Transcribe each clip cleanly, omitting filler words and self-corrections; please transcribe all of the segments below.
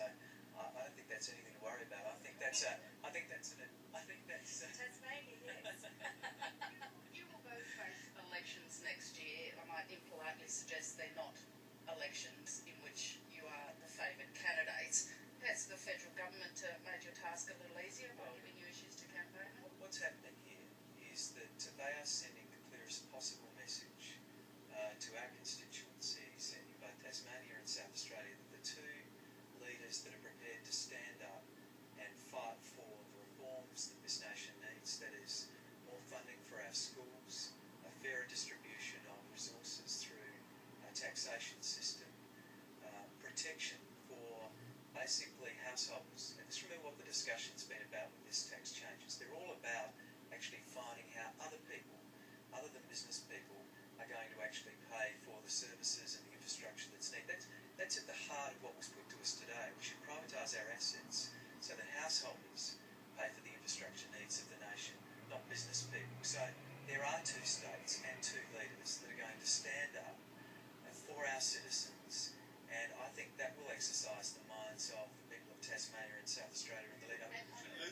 So I don't think that's anything to worry about. I think that's Tasmania, yes. You will both face elections next year. I might impolitely suggest they're not elections in which you are the favoured candidates. Has the federal government made your task a little easier by giving you issues to campaign on? What's happening here is that they are sending the clearest possible message to our constituencies in both Tasmania and South Australia that the two leaders that are prepared to stand up and fight for the reforms that this nation needs, that is more funding for our schools, a fairer distribution of resources through a taxation system, protection for basically households. And just remember what the discussion's been about with this tax changes. They're all about actually finding how other people, other than business people, are going to actually pay for the services and the infrastructure that's needed. That's at the heart of what was put to us today. We should privatise our assets so that householders pay for the infrastructure needs of the nation, not business people. So there are two states and two leaders that are going to stand up for our citizens, and I think that will exercise the minds of the people of Tasmania and South Australia in the lead up.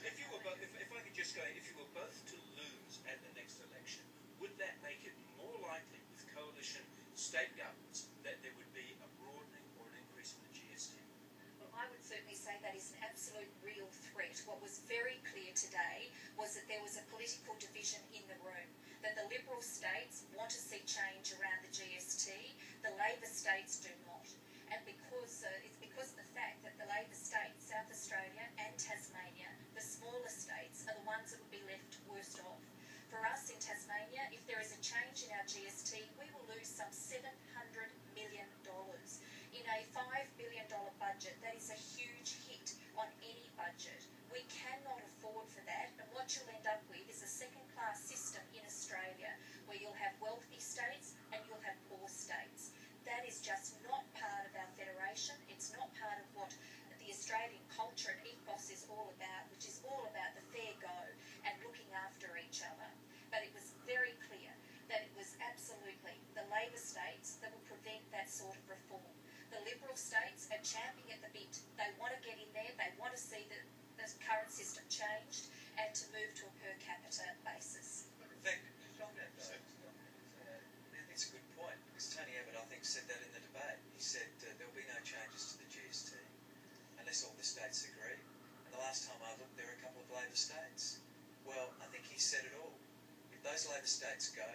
If you were both, if I could just go, if you were both to lose at the next election, would that make it more likely with coalition state governments that there would be a broadening or an increase in the GST? Well, I would certainly say that is an absolute real threat. What was very clear today was that there was a political division in the room, that the Liberal states want to see change around the GST, the Labor states do not. And it's because of the fact that the Labor states, South Australia and Tasmania, the smaller states, are the ones that would be left worst off. For us in Tasmania, if there is a change in our GST, we will lose some $700 million. In a $5 billion budget, that is a huge hit on any budget. We cannot afford for that, and what you'll end up with is a second-class system in Australia, where you'll have wealthy states and you'll have poor states. That is just not part of our federation. It's not part of what the Australian culture and ethos is all about, which is all about the fair go and looking after each other. But it was very clear that it was absolutely the Labor states that will prevent that sort of reform. The Liberal states are champing at the bit. They want to get in there. They want to see the current system changed and to move to a per capita basis. In fact, it's a good point, because Tony Abbott, I think, said that in the debate. He said there'll be no changes to the GST unless all the states agree. And the last time I looked, there were a couple of Labor states. Well, I think he said it all. If those Labor states go,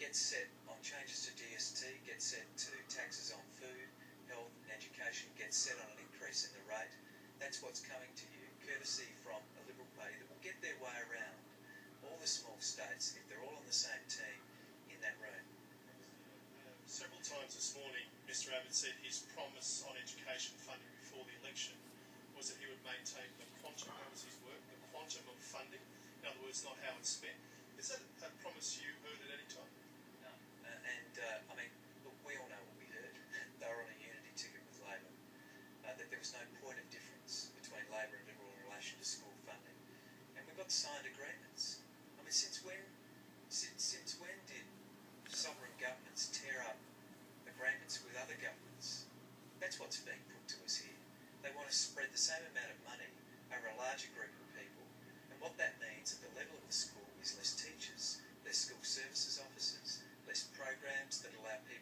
get set on changes to GST, get set to taxes on food, health and education, get set on an increase in the rate, that's what's coming to you, courtesy from a Liberal party that will get their way around all the small states if they're all on the same team in that room. Several times this morning, Mr Abbott said his promise on education funding before the election was that he would maintain the quantum, that was his word, the quantum of funding. In other words, not how it's spent. Is that a promise you heard at any time? No. I mean, look, we all know what we heard. They were on a unity ticket with Labor. That there was no point of difference between Labor and Liberal in relation to school funding. And we've got signed agreements. I mean, since when did sovereign governments tear up agreements with other governments? That's what's being put to us here. They want to spread the same amount of money over a larger group of people, and what that means at the level of the school is less teachers, less school services officers, less programs that allow people